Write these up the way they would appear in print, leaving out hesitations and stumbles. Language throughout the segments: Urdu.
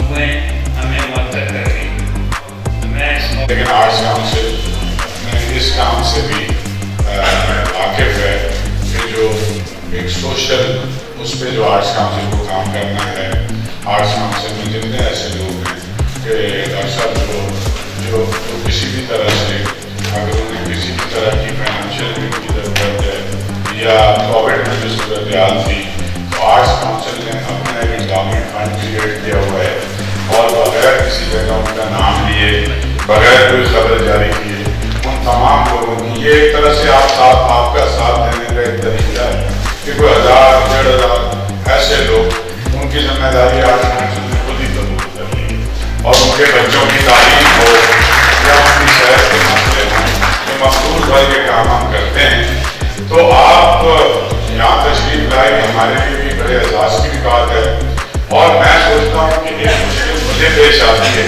ہوئے ہمیں مدد کریں. لیکن آرٹس کونسل میں اس کام سے بھی واقف ہے کہ جو ایک سوشل اس پہ جو آرٹس کونسل کو کام کرنا ہے. آرٹس کونسل میں جتنے ایسے لوگ ہیں کہ ڈاکٹر صاحب جو کسی بھی طرح سے اگر انہیں کسی بھی طرح کی فائنینشیل ایڈ کی ضرورت ہے یا کووڈ میں جو صورتحال تھی تو آرٹس کونسل نے اپنا ایک انڈاؤمنٹ فنڈ کریٹ کیا ہوا ہے اور بغیر کسی جگہ ان کا نام لیے بغیر کوئی خبر جاری کیے ان تمام لوگوں کی یہ ایک طرح سے آپ کا ساتھ دینے کا ایک طریقہ ہے کہ کوئی 1000 1500 ایسے لوگ ان کی ذمہ داری آرٹس کونسل نے خود ہی قبول کر لی اور ان کے بچوں کی تعلیم ہو یا ان کی صحت کے مسئلے ہوں جو مخصوص بھائی کے کام ہم کرتے ہیں. تو آپ یہاں تشریف لائے ہمارے لیے بھی بڑے احساس کی بھی بات ہے اور میں سوچتا ہوں کہ ایک مشکل مجھے پیش آتی ہے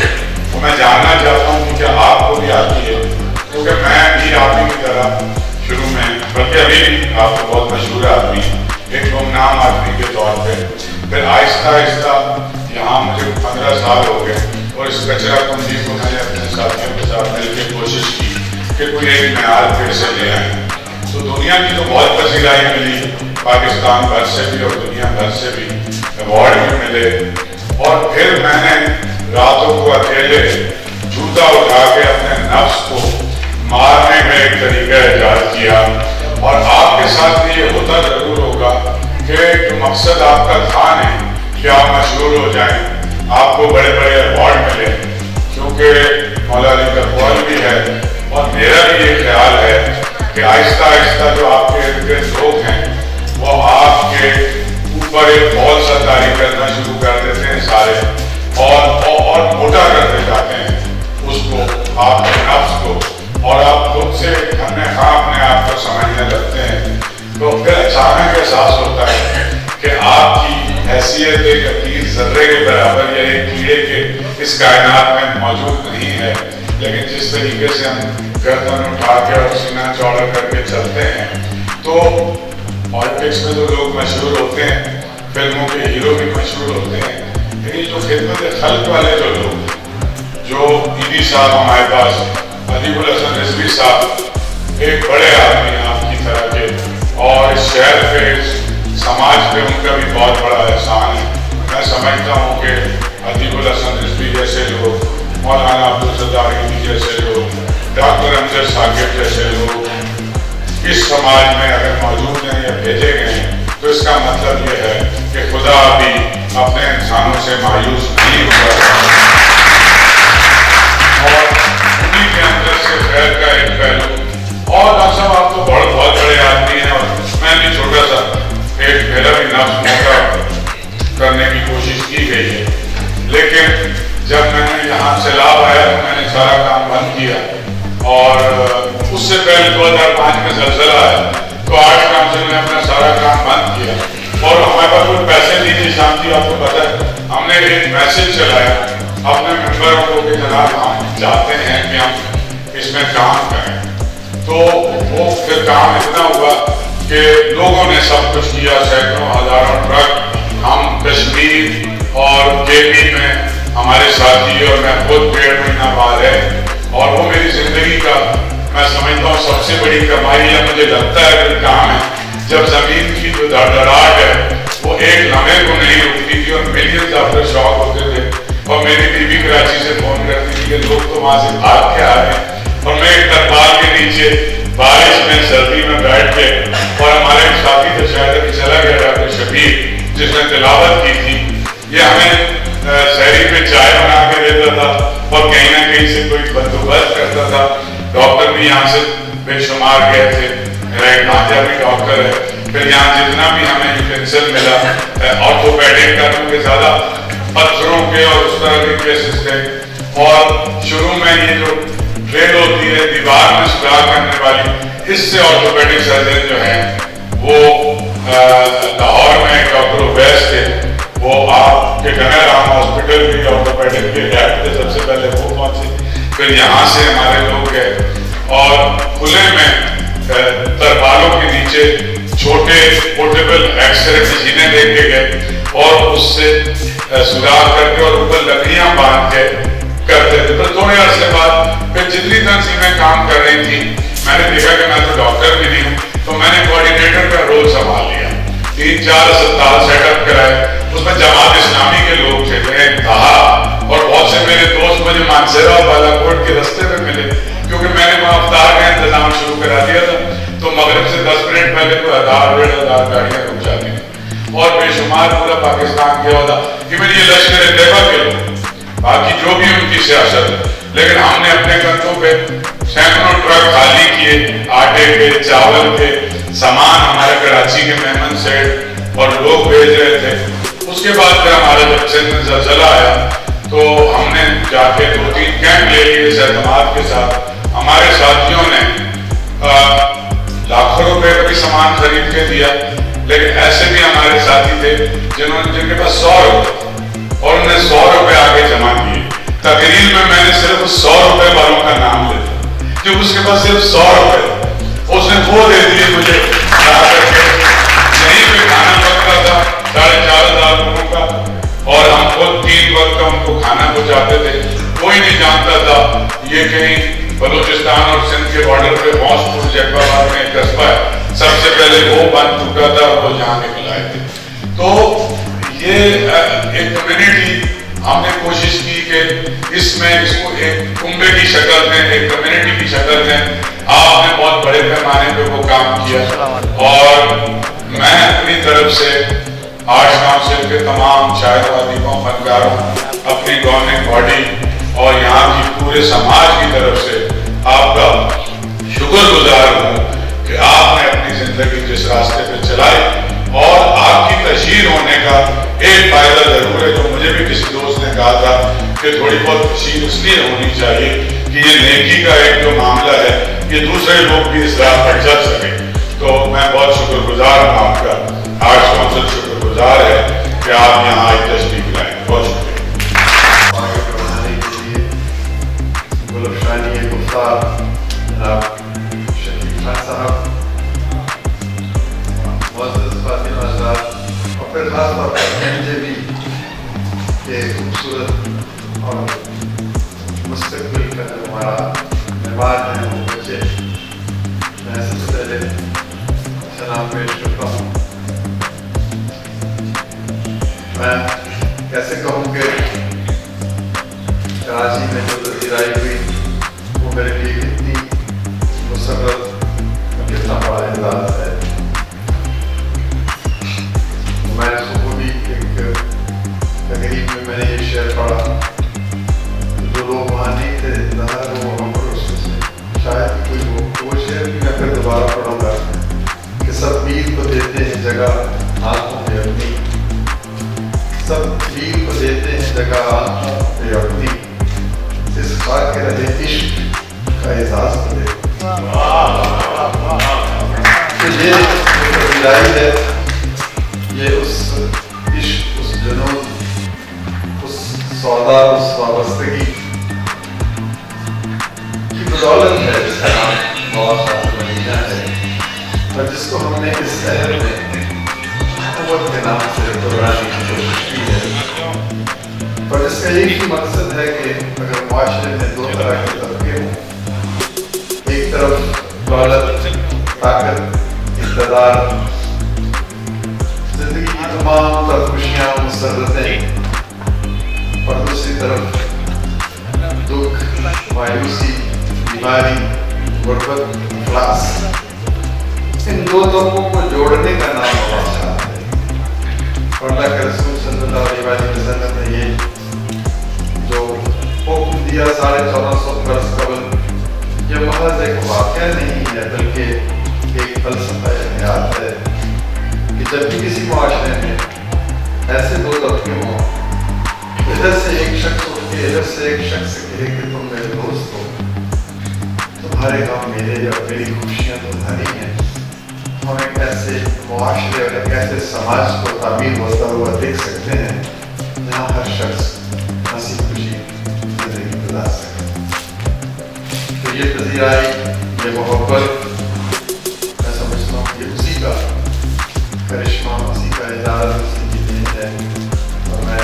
تو میں جاننا چاہتا ہوں کہ کیا آپ کو بھی آتی ہے کیونکہ میں بھی آدمی کی طرح شروع میں بلکہ ابھی بھی آپ کو بہت مشہور آدمی ایک گمنام آدمی کے طور پہ پھر آہستہ آہستہ یہاں مجھے 15 سال ہو گئے اور اس کچرا کنجی کو میں نے اپنے ساتھیوں کے ساتھ مل کے کوشش کی کہ کوئی ایک معیار پھر سے لے آئیں. تو دنیا کی تو بہت پذیرائی ملی پاکستان بھر سے بھی اور دنیا بھر سے بھی ایوارڈ بھی ملے اور پھر میں نے راتوں کو اکیلے جوتا اٹھا کے اپنے نفس کو مارنے کا ایک طریقہ ایجاد کیا اور آپ کے ساتھ بھی یہ ہوتا ضرور ہوگا کہ جو مقصد آپ کا تھا نہیں کہ آپ مشہور ہو جائیں آپ کو بڑے بڑے ایوارڈ ملے کیونکہ مولا علی کا قول بھی ہے اور میرا بھی یہ خیال ہے کہ آہستہ آہستہ جو آپ کے ارد گرد لوگ ہیں وہ آپ کے اوپر ایک بہت سا تاریخ کرنا شروع کر دیتے ہیں سارے اور موٹا کرتے جاتے ہیں اس کو آپ کے نفس کو اور آپ خود سے اپنے آپ کو سمجھنے لگتے ہیں. تو پھر اچانک احساس ہوتا ہے کہ آپ کی حیثیت ایک عقید ذرے کے برابر یا ایک کیڑے کے اس کائنات میں موجود نہیں ہے. لیکن جس طریقے سے ہم گردن اٹھا کے اور سینہ چوڑا کر کے چلتے ہیں تو پالیٹکس میں تو لوگ مشہور ہوتے ہیں فلموں کے ہیرو بھی مشہور ہوتے ہیں لیکن جو خدمت خلق والے جو لوگ جو ایدی صاحب ہمارے پاس ادیب الحسن رضوی صاحب ایک بڑے آدمی ہیں آپ کی طرح کے اور اس شہر پہ اس سماج پہ ان کا بھی بہت بڑا احسان ہے. میں سمجھتا ہوں کہ ادیب الحسن رضوی جیسے لوگ مولانا عبدالستار جیسے لوگ ڈاکٹر امجد ثاقب جیسے لوگ اس سماج میں اگر موجود ہیں یا بھیجے گئے ہیں تو اس کا مطلب یہ ہے کہ خدا بھی اپنے انسانوں سے مایوس نہیں ہوا اور انہیں کے اندر سے خیر کا ایک پہلو اور صاحب آپ تو بہت بڑے آدمی ہیں اور میں بھی چھوٹا سا ایک میرا بھی نفس موٹا کرنے کی کوشش کی گئی ہے لیکن جب میں نے یہاں سیلاب آیا تو میں نے سارا کام بند کیا اور اس سے پہلے 2005 میں زلزلہ آیا تو آرٹس کونسل نے اپنا سارا کام بند کیا اور ہمارے پاس کوئی پیسے نہیں تھے. شانتی آپ کو پتہ ہے ہم نے ایک میسج چلایا اپنے ممبروں کو کہ جناب ہم چاہتے ہیں کہ ہم اس میں کام کریں تو وہ پھر کام اتنا ہوا کہ لوگوں نے سب کچھ کیا سینکڑوں ہزاروں ٹرک ہم کشمیر اور کے پی میں ہمارے ساتھی اور میں خود 1.5 مہینہ بعد ہے اور وہ میری زندگی کا میں سمجھتا ہوں سب سے بڑی کمائی ہے. مجھے لگتا ہے کہ کام ہے جب زمین کی جو دھڑدھڑاہٹ ہے وہ ایک لمحے کو نہیں رکتی تھی اور ملینز آفٹر شاک ہوتے تھے اور میری بیوی کراچی سے فون کرتی تھی کہ لوگ تو وہاں سے بھاگ کے آ رہے ہیں اور میں ایک ترپال کے نیچے بارش میں سردی میں بیٹھ کے اور ہمارے ایک ساتھی تو شاید ابھی چلا گیا ڈاکٹر شبیر جس نے تلاوت کی تھی یہ ہمیں شہری پہ چائے بنا کے دیتا تھا اور کہیں نہ کہیں سے کوئی بندوبست کرتا تھا. ڈاکٹر بھی یہاں سے بے شمار گئے تھے میرا ایک بھانجا بھی ڈاکٹر ہے. پھر یہاں جتنا بھی ہمیں یوٹینسل ملا آرتھوپیڈک کا کیونکہ زیادہ پتھروں کے اور اس طرح کے کیسز تھے اور شروع میں یہ جو ڈرل ہوتی ہے دیوار میں سدھار کرنے والی اس سے آرتھوپیڈک سرجن جو ہیں وہ لاہور میں ڈاکٹر اویس تھے وہ آپ کے گنر عام ہاسپٹل بھی آرتھوپیڈک کے ڈائٹ تھے سب سے پہلے وہ پہنچے پھر یہاں سے ہمارے لوگ گئے اور کھلے میں ترپالوں کے نیچے چھوٹے پورٹیبل ایکس رے مشینیں لے کے گئے اور اس سے سوراخ کر کے اور اوپر لکڑیاں باندھ کے کرتے تھے. تو تھوڑے عرصے بعد پھر جتنی تنظیمیں کام کر رہی تھیں میں نے دیکھا کہ میں تو ڈاکٹر بھی نہیں ہوں, تو میں نے کوآرڈینیٹر کا رول سنبھال لیا. 3-4 اسپتال سیٹ اپ کرائے, اس میں جماعت اسلامی کے لوگ تھے, میں کہا, اور بہت سے میرے دوست مجھے مانسیرا اور بالا کوٹ کے رستے پہ ملے کیونکہ میں نے وہاں افطار کا انتظام شروع کرا دیا تھا. تو مغرب سے 10 منٹ پہلے کوئی 1000-1500 گاڑیاں رک جاتی تھیں اور بے شمار پورا پاکستان کیا ہوتا کہ میری یہ لشکر طیبہ کے لوگ, باقی جو بھی ان کی سیاست ہے. لیکن ہم نے اپنے کندھوں پہ سینکڑوں ٹرک خالی کیے آٹے کے, چاول کے, سامان ہمارے کراچی کے مہمان سیٹ اور لوگ بھیج رہے تھے. اس کے بعد پھر ہمارا جب سندھ میں زلزلہ آیا تو ہم نے جا کے 2-3 کیمپ لے لیے اس اعتماد کے ساتھ. ہمارے ساتھیوں نے لاکھوں روپے کا بھی سامان خرید کے دیا, لیکن ایسے بھی ہمارے ساتھی تھے جن کے پاس 100 روپے اور انہوں نے 100 روپے آگے جمع کیے. تقریب میں نے صرف 100 روپے والوں کا نام لیتا کہ اس کے پاس صرف 100 روپے, اس نے وہ دے دیے مجھے لا کر کے. یہیں پہ کھانا پکتا تھا 4,500 لوگوں کا, اور ہم خود 3 وقت کا ان کو کھانا پہنچاتے تھے. کوئی نہیں جانتا تھا یہ کہیں بلوچستان اور سندھ کے بارڈر پہ پور جیکا آباد میں ایک قصبہ ہے, سب سے پہلے وہ بن چکا تھا اور وہ جہاں نکل آئے تھے. تو یہ ایک کمیونٹی ہم نے کوشش کی کہ اس میں اس کو ایک کنبے کی شکل میں, ایک کمیونٹی کی شکل میں. آپ نے بہت بڑے پیمانے پہ وہ کام کیا, اور میں اپنی طرف سے آرٹس کونسل کے تمام شاعر و ادیبوں, فنکاروں, اپنی گورننگ باڈی اور یہاں کی پورے سماج کی طرف سے آپ کا شکر گزار ہوں کہ آپ نے اپنی زندگی جس راستے پہ چلائی. اور آپ کی تشہیر ہونے کا ایک فائدہ ضرور ہے, جو مجھے بھی کسی دوست نے کہا تھا کہ تھوڑی بہت تشہیر اس لیے ہونی چاہیے کہ یہ نیکی کا ایک جو معاملہ ہے یہ دوسرے لوگ بھی اس راہ پر چل سکیں. تو میں بہت شکر گزار ہوں آپ کا, آرٹس کونسل شکر گزار ہے کہ آپ یہاں آئی تشریف لائیں. بہت شکریہ. اور پھر خاص طور پر مجھے بھی یہ خوبصورت اور مستقبل کا جو ہمارا مہمان ہے وہ بچے, میں سب سے پہلے سلام پیش کرتا ہوں. میں کیسے کہوں کہ کراچی میں جو پذیرائی ہوئی وہ میرے لیے کتنی مسرت اور کتنا بڑا اعزاز ہے. میں نے صبح بھی ایک تقریب میں نے یہ شعر پڑھا, جو لوگ وہاں نہیں تھے ظاہر وہ ہم پر اس سے شاید کوئی وہ شعر بھی میں پھر دوبارہ پڑھوں گا کہ سب پیر کو دیتے ہیں جگہ آنکھوں پہ اپنی, سب پیر کو دیتے ہیں جگہ آنکھوں پہ اپنی, اس خاک کے رہے عشق کا احساس کرے. تو یہ پذیرائی ہے, یہ اس عشق, اس جنون, اس سودا, اس وابستگی کی بدولت ہے جس کا نام مواد مدینہ ہے, اور جس کو ہم نے اس شہر میں حکومت کے نام سے دہرانے کی کوشش کی ہے. اور اس کا ایک ہی مقصد ہے کہ اگر معاشرے میں 2 طرح کے طبقے ہوں, ایک طرف دولت, طاقت, اقتدار, زندگی کی تمام تر خوشیاں, مسرتیں, اور دوسری طرف دکھ, مایوسی, بیماری, غربت, افلاس. ان 2 طبقوں کو جوڑنے کا نام معاشرہ ہے. اور اللہ کے رسول صلی اللہ علیہ وسلم نے یہ جو حکم دیا 1450 برس قبل, یہ محض ایک واقعہ نہیں ہے بلکہ ایک فلسفہ حیات ہے کہ جب بھی کسی معاشرے میں ایسے 2 طبقے ہوں, ادھر سے ایک شخص اٹھ کے ادھر سے ایک شخص کہے کہ تم میرے دوست ہو, تمہارے غم میرے اور میری خوشیاں تمہاری ہیں, ہم ایک ایسے معاشرے اور ایک ایسے سماج کو تعمیر ہوتا ہوا دیکھ سکتے ہیں جہاں ہر شخص ہنسی خوشی زندگی گزار سکے. تو یہ پذیرائی, یہ محبت, میں سمجھتا ہوں کہ اسی کا کرشمہ, اسی کا اعزاز, اسی کی دین ہے. اور میں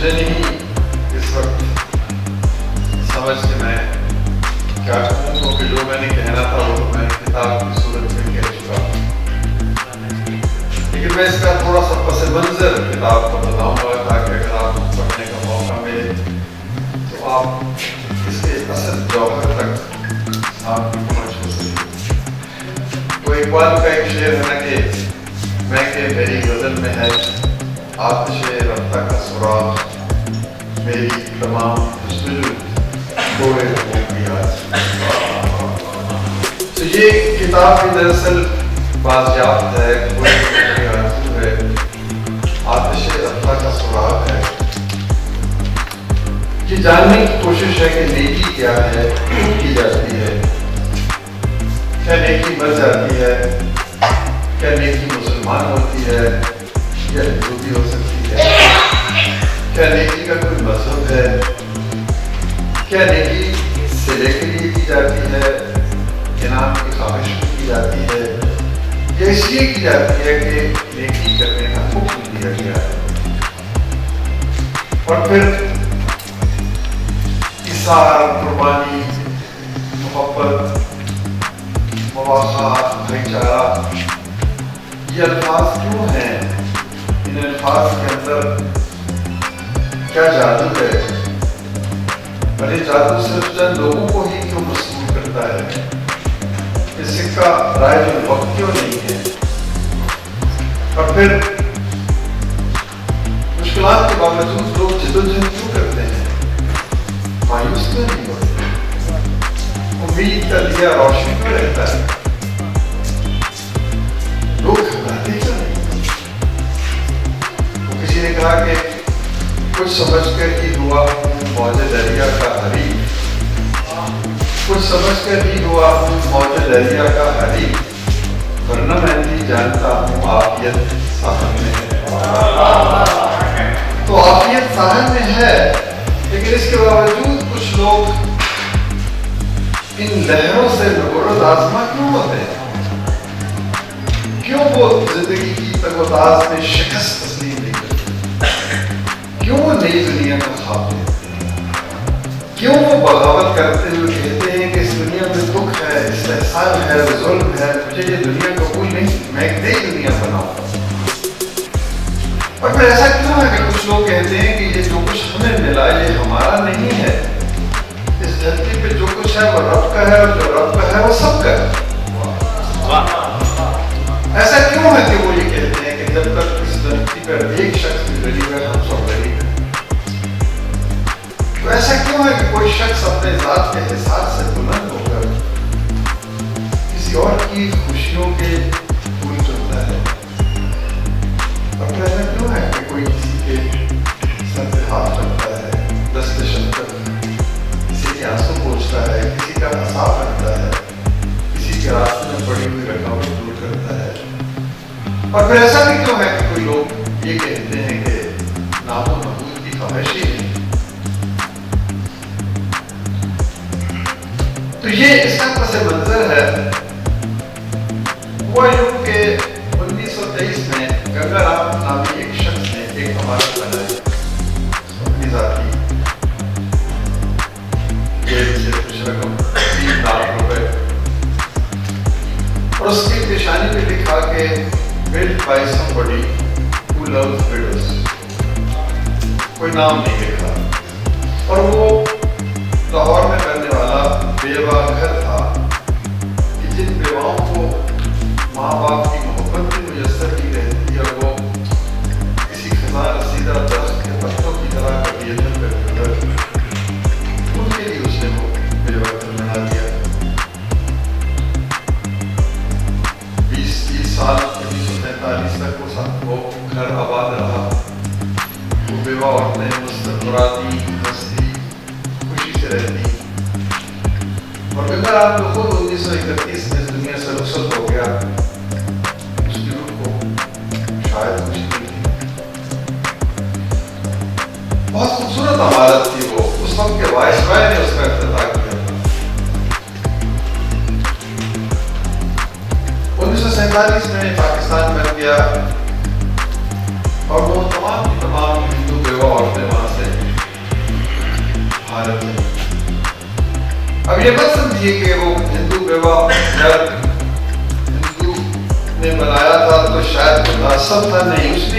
مجھے نہیں اس وقت سمجھ کہ میں کیا کہوں، کیونکہ جو میں نے کہنا تھا وہ میں کتاب کی صورت میں کہہ چکا ہوں. لیکن میں اس کا تھوڑا سا پس منظر کتاب کو بتاؤں گا تاکہ اگر آپ کو پڑھنے کا موقع ملے تو آپ اس کے اصل جوہر تک آپ کی پہنچ ہو سکے. وہ اقبال کا ایک شعر ہے نا کہ میں کہ میری غزل میں ہے آتش رفتہ کا سراغ، میری تمام جستجو کوئے ہو گیا. تو یہ کتاب بھی دراصل بازیافت ہے، کوئی آرزو ہے، آتش رفتہ کا سراغ ہے. یہ جاننے کی کوشش ہے کہ نیکی کیا ہے، کیوں کی جاتی ہے، کیا نیکی مر جاتی ہے، کیا نیکی مسلمان ہوتی ہے یا ہندو ہو سکتی ہے، کیا نیکی کا کوئی مذہب ہے، کیا نیکی صلے کے لیے کی جاتی ہے، انعام کی خواہش میں کی جاتی ہے، یا اس لیے کی جاتی ہے کہ نیکی کرنے کا حکم دیا گیا ہے. اور پھر اثار، قربانی، محبت، مواخات، بھائی چارہ، یہ الفاظ کیوں ہیں؟ ان الفاظ کے اندر کیا جادو ہے؟ اور یہ جادو صرف چند لوگوں کو ہی کیوں مسحور کرتا ہے؟ یہ سکہ رائج الوقت کیوں نہیں ہے؟ اور پھر مشکلات کے باوجود لوگ جدوجہد کیوں کرتے ہیں؟ مایوس کیوں نہیں ہوتے؟ امید کا دیا روشن کیوں رہتا ہے؟ لوگ گھبراتے کیوں نہیں؟ کسی نے کہا کہ کچھ سمجھ کر ہی ہوا ہوں موج دریا کا حریف، کچھ سمجھ کر ہی ہوا ہوں موج دریا کا حریف، ورنہ میں بھی جانتا ہوں عافیت ساحل میں ہے. تو عافیت ساحل میں ہے، لیکن اس کے باوجود کچھ لوگ ان لہروں سے لبرد آزما کیوں ہوتے ہیں؟ کیوں وہ زندگی کی تگ و تاز میں شکست تسلیم نہیں کرتے؟ کیوں وہ نئی دنیا کا خواب دیتے ہیں؟ کیوں وہ بغاوت کرتے ہوئے کہتے ہیں کہ اس دنیا میں دکھ ہے، استحصال ہے، ظلم ہے، مجھے یہ دنیا قبول نہیں، میں ایک نئی دنیا بناؤں. اور پھر ایسا کیوں ہے کہ کچھ لوگ کہتے ہیں کہ یہ جو کچھ ہمیں ملا یہ ہمارا نہیں ہے، اس دھرتی پہ جو کچھ ہے وہ رب کا ہے، اور جو رب کا ہے وہ سب کا ہے. ایسا کیوں ہے کہ وہ یہ کہتے ہیں کہ جب تک اس دھرتی پر ایک شخص بھی غریب ہے ہم سب غریب ہیں؟ تو ایسا کیوں ہے کہ کوئی شخص اپنے ذات کے احساس سے بلند ہو کر کسی اور کی خوشیوں کے پھول چلتا ہے؟ اور پھر ایسا کیوں ہے کہ کوئی کسی کے سر پہ ہاتھ رکھتا ہے، دست شفقت، کسی کے آنسو پوچھتا ہے، کسی کا حساب رکھتا ہے، کسی کے راستے میں پڑی ہوئی رکاوٹ دور کرتا ہے؟ اور پھر ایسا بھی کیوں ہے کہ کوئی لوگ یہ کہتے ہیں کہ نام و نمود کی خواہش ہی نہیں؟ تو یہ اس کا پس منظر ہے. ہوا یوں کہ 1923 میں گنگا رام نامی ایک شخص نے ایک عمارت بنائی اپنی ذاتی جیب سے کچھ رقم 3 لاکھ روپے، اور اس کی پیشانی پہ لکھا کہ built by somebody who loves widows. کوئی نام نہیں لکھا. اور وہ لاہور میں بننے والا بیوہ گھر تھا کہ جن بیواؤں کو ماں باپ کی محبت بھی میسر نہیں رہتی اور وہ کسی خزاں رسیدہ درخت کے پتوں کی طرح کبھی ادھر کبھی ادھر، ان کے لیے اس نے وہ بیوہ گھر بنا دیا. 20 سال 1945 تک وہ گھر آباد رہا. وہ بیوہ عورتیں مستقراتی مستی خوشی سے رہتی. اور گنگا رام تو خود 1931 میں اس دنیا سے رخصت ہو گیا. اس کی روح کو شاید خوشی ملی. بہت خوبصورت عمارت تھی وہ. اس وقت کے وائس رائے نے اس کا افتتاح کیا تھا. 1947 میں پاکستان بن گیا اور وہ تمام ہندو بیوہ عورتیں وہاں سے مقصد تھا نہیں، اس